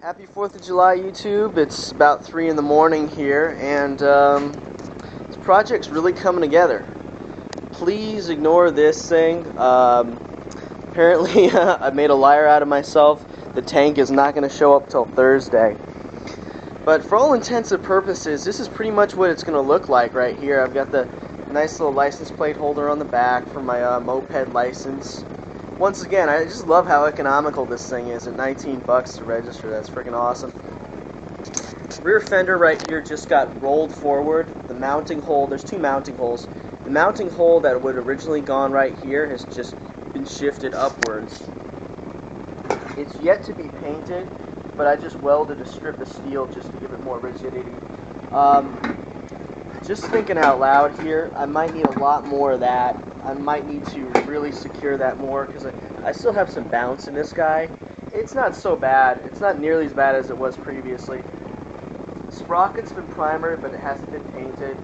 Happy 4th of July, YouTube. It's about 3 in the morning here, and this project's really coming together. Please ignore this thing. Apparently, I made a liar out of myself. The tank is not going to show up till Thursday. But for all intents and purposes, this is pretty much what it's going to look like right here. I've got the nice little license plate holder on the back for my moped license. Once again, I just love how economical this thing is at 19 bucks to register. That's freaking awesome. Rear fender right here just got rolled forward. The mounting hole, there's two mounting holes. The mounting hole that would originally gone right here has just been shifted upwards. It's yet to be painted, but I just welded a strip of steel just to give it more rigidity. Just thinking out loud here, I might need a lot more of that. I might need to really secure that more because I still have some bounce in this guy. It's not so bad. It's not nearly as bad as it was previously. The sprocket's been primered, but it hasn't been painted.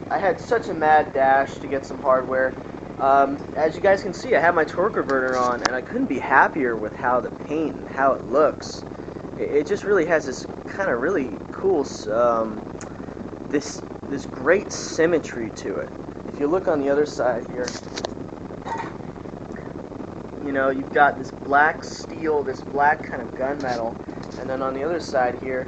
I had such a mad dash to get some hardware. As you guys can see, I have my torque converter on, and I couldn't be happier with how the paint and how it looks. It just really has this kind of really cool, this great symmetry to it. If you look on the other side here, you know, you've got this black steel, this black kind of gunmetal, and then on the other side here,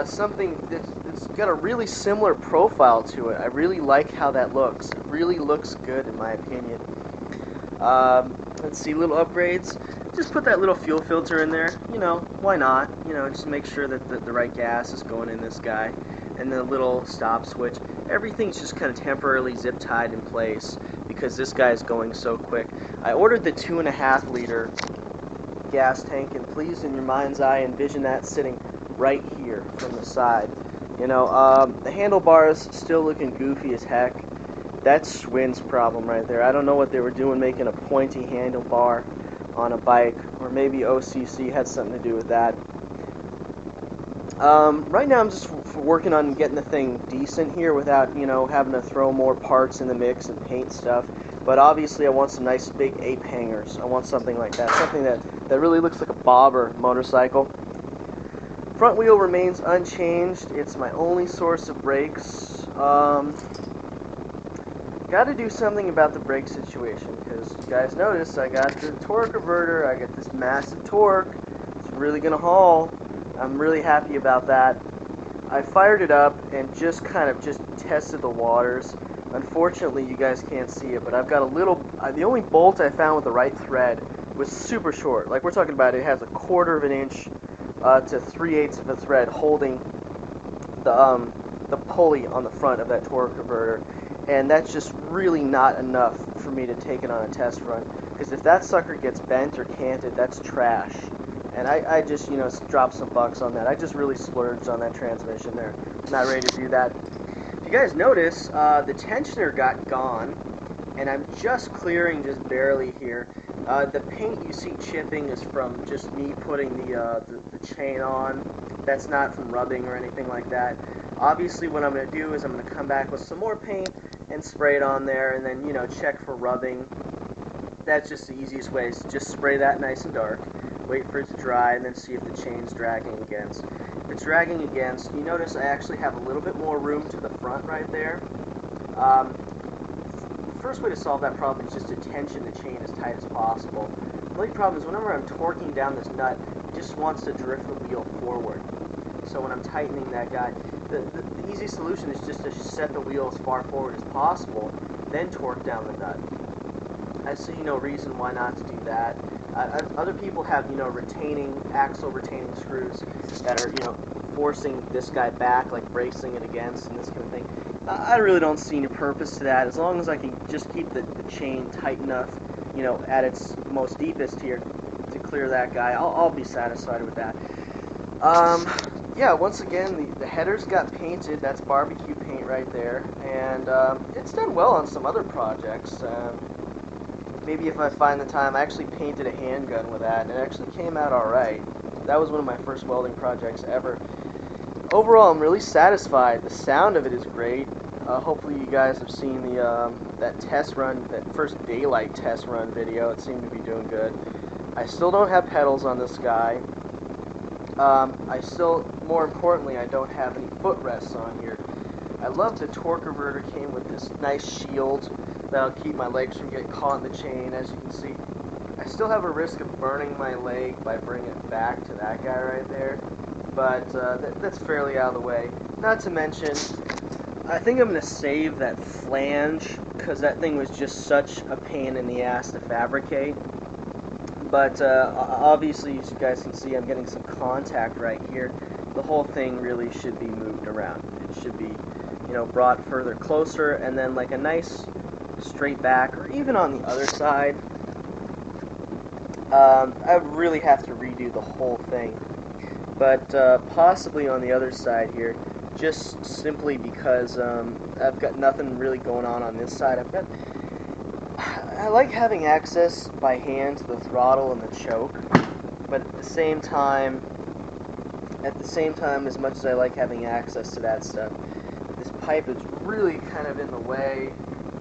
something that's got a really similar profile to it. I really like how that looks. It really looks good in my opinion. Let's see, little upgrades. Just put that little fuel filter in there. You know, why not? You know, just make sure that the right gas is going in this guy. And then a little stop switch. Everything's just kind of temporarily zip tied in place because this guy is going so quick. I ordered the 2.5 liter gas tank, and please, in your mind's eye, envision that sitting right here from the side. You know, the handlebars still looking goofy as heck. That's Schwinn's problem right there. I don't know what they were doing making a pointy handlebar on a bike, or maybe OCC had something to do with that. Right now I'm just working on getting the thing decent here without, you know, having to throw more parts in the mix and paint stuff. But obviously I want some nice big ape hangers. I want something like that. Something that really looks like a bobber motorcycle. Front wheel remains unchanged. It's my only source of brakes. Got to do something about the brake situation because you guys notice I got the torque converter. I got this massive torque. It's really going to haul. I'm really happy about that. I fired it up and just tested the waters. Unfortunately, you guys can't see it, but I've got a little, the only bolt I found with the right thread was super short. Like we're talking about, it has 1/4 of an inch to 3/8 of a thread holding the pulley on the front of that torque converter. And that's just really not enough for me to take it on a test run. Because if that sucker gets bent or canted, that's trash. And I just, you know, dropped some bucks on that. I just really splurged on that transmission there. Not ready to do that. If you guys notice, the tensioner got gone, and I'm just clearing just barely here. The paint you see chipping is from just me putting the chain on. That's not from rubbing or anything like that. Obviously, what I'm going to do is I'm going to come back with some more paint and spray it on there, and then, you know, check for rubbing. That's just the easiest way, is just spray that nice and dark. Wait for it to dry, and then see if the chain's dragging against. If it's dragging against, you notice I actually have a little bit more room to the front right there. The first way to solve that problem is just to tension the chain as tight as possible. The only problem is whenever I'm torquing down this nut, it just wants to drift the wheel forward. So when I'm tightening that guy, the easy solution is just to set the wheel as far forward as possible, then torque down the nut. I see no reason why not to do that. Other people have, you know, axle retaining screws that are, you know, forcing this guy back, like bracing it against and this kind of thing. I really don't see any purpose to that. As long as I can just keep the chain tight enough, you know, at its most deepest here to clear that guy, I'll be satisfied with that. Yeah, once again, the headers got painted. That's barbecue paint right there, and it's done well on some other projects. Maybe if I find the time, I actually painted a handgun with that, and it actually came out alright. That was one of my first welding projects ever. Overall, I'm really satisfied. The sound of it is great. Hopefully you guys have seen that test run, that first daylight test run video. It seemed to be doing good. I still don't have pedals on this guy. I still, more importantly, I don't have any footrests on here. I love the torque converter came with this nice shield that'll keep my legs from getting caught in the chain. As you can see, I still have a risk of burning my leg by bringing it back to that guy right there, but that's fairly out of the way. Not to mention, I think I'm going to save that flange because that thing was just such a pain in the ass to fabricate. But obviously, as you guys can see, I'm getting some contact right here. The whole thing really should be moved around. It should be, brought further closer, and then like a nice straight back, or even on the other side. I would really have to redo the whole thing, but possibly on the other side here, just simply because I've got nothing really going on this side. I like having access by hand to the throttle and the choke, but at the same time, as much as I like having access to that stuff, this pipe is really kind of in the way.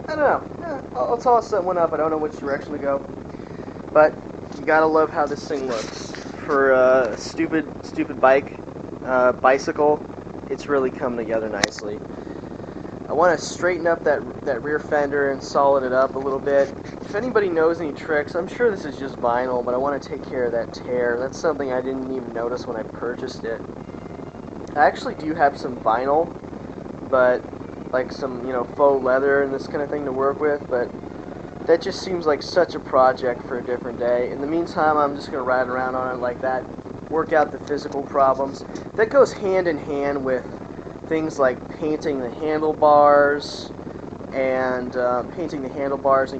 I don't know. I'll toss that one up. I don't know which direction to go, but you gotta love how this thing looks. For a stupid bicycle, it's really come together nicely. I want to straighten up that rear fender and solid it up a little bit. If anybody knows any tricks, I'm sure this is just vinyl, but I want to take care of that tear. That's something I didn't even notice when I purchased it. I actually do have some vinyl, but like some, faux leather and this kind of thing to work with, but that just seems like such a project for a different day. In the meantime, I'm just going to ride around on it like that, work out the physical problems. That goes hand in hand with things like painting the handlebars and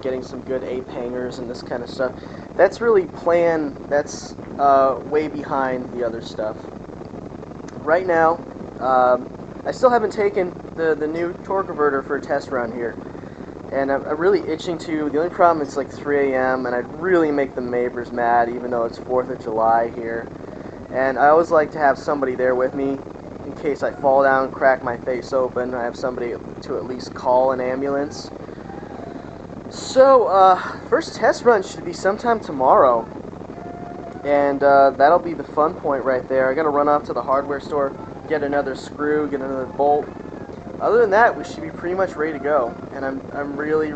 getting some good ape hangers and this kind of stuff. That's really planned. That's way behind the other stuff. Right now, I still haven't taken the new torque converter for a test run here, and I'm really itching to. The only problem is like 3 a.m. and I'd really make the neighbors mad, even though it's 4th of July here. And I always like to have somebody there with me in case I fall down, crack my face open. I have somebody to at least call an ambulance. So, first test run should be sometime tomorrow, and that'll be the fun point right there. I gotta run off to the hardware store, get another screw, get another bolt. Other than that, we should be pretty much ready to go, and I'm really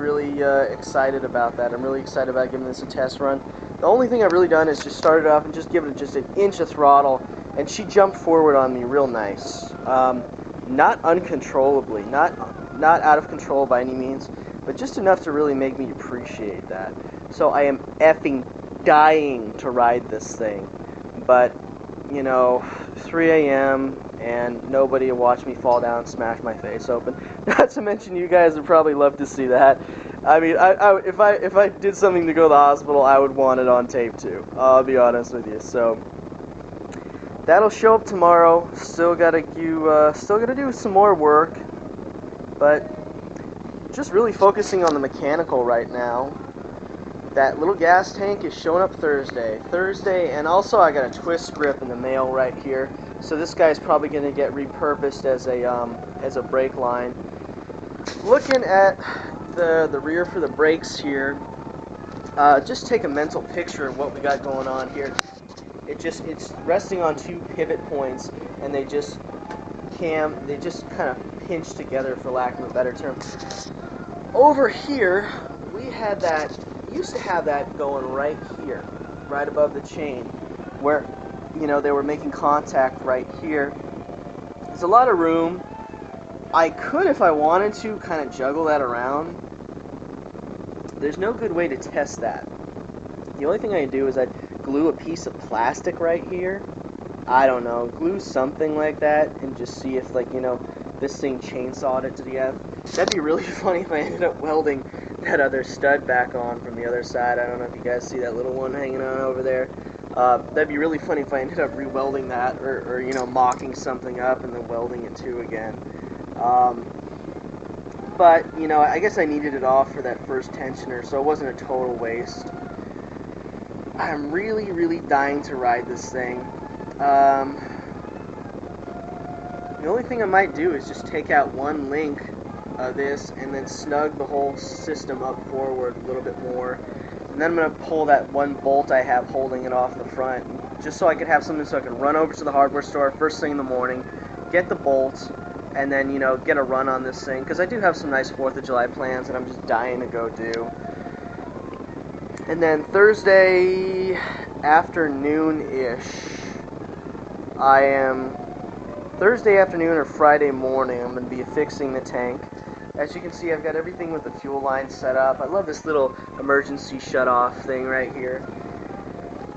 excited about that. I'm really excited about giving this a test run. The only thing I've really done is just start it off and just give it just an inch of throttle, and she jumped forward on me real nice. Not uncontrollably, not out of control by any means, but just enough to really make me appreciate that. So I am effing dying to ride this thing, but 3 a.m. and nobody will watch me fall down and smash my face open. Not to mention, you guys would probably love to see that. I mean, if I did something to go to the hospital, I would want it on tape too. I'll be honest with you. So that'll show up tomorrow. Still gotta do some more work, but just really focusing on the mechanical right now. That little gas tank is showing up Thursday, and also I got a twist grip in the mail right here. So this guy's probably going to get repurposed as a brake line. Looking at the rear for the brakes here, just take a mental picture of what we got going on here. It's resting on 2 pivot points, and they just kind of pinch together, for lack of a better term. Over here, we used to have that going right here, right above the chain, where they were making contact right here. There's a lot of room. I could, if I wanted to, kind of juggle that around. There's no good way to test that. The only thing I can do is I'd glue a piece of plastic right here. I don't know, glue something like that and just see if, this thing chainsawed it to the F. That'd be really funny if I ended up welding that other stud back on from the other side. I don't know if you guys see that little one hanging on over there. That'd be really funny if I ended up re-welding that, or mocking something up and then welding it to again. But I guess I needed it off for that first tensioner, so it wasn't a total waste. I'm really dying to ride this thing. The only thing I might do is just take out one link of this and then snug the whole system up forward a little bit more. And then I'm going to pull that one bolt I have holding it off the front and just so I could have something so I could run over to the hardware store first thing in the morning, get the bolts, and then, you know, get a run on this thing, because I do have some nice 4th of July plans that I'm just dying to go do. And then Thursday afternoon-ish, Thursday afternoon or Friday morning, I'm going to be fixing the tank. As you can see, I've got everything with the fuel line set up. I love this little emergency shut-off thing right here.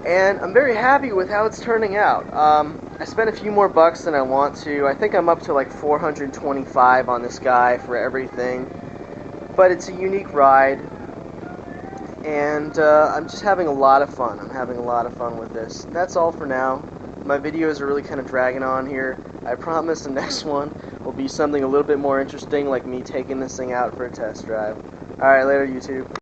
And I'm very happy with how it's turning out. I spent a few more bucks than I want to. I think I'm up to like 425 on this guy for everything. But it's a unique ride. And I'm just having a lot of fun. I'm having a lot of fun with this. That's all for now. My videos are really kind of dragging on here. I promise the next one will be something a little bit more interesting, like me taking this thing out for a test drive. Alright, later YouTube.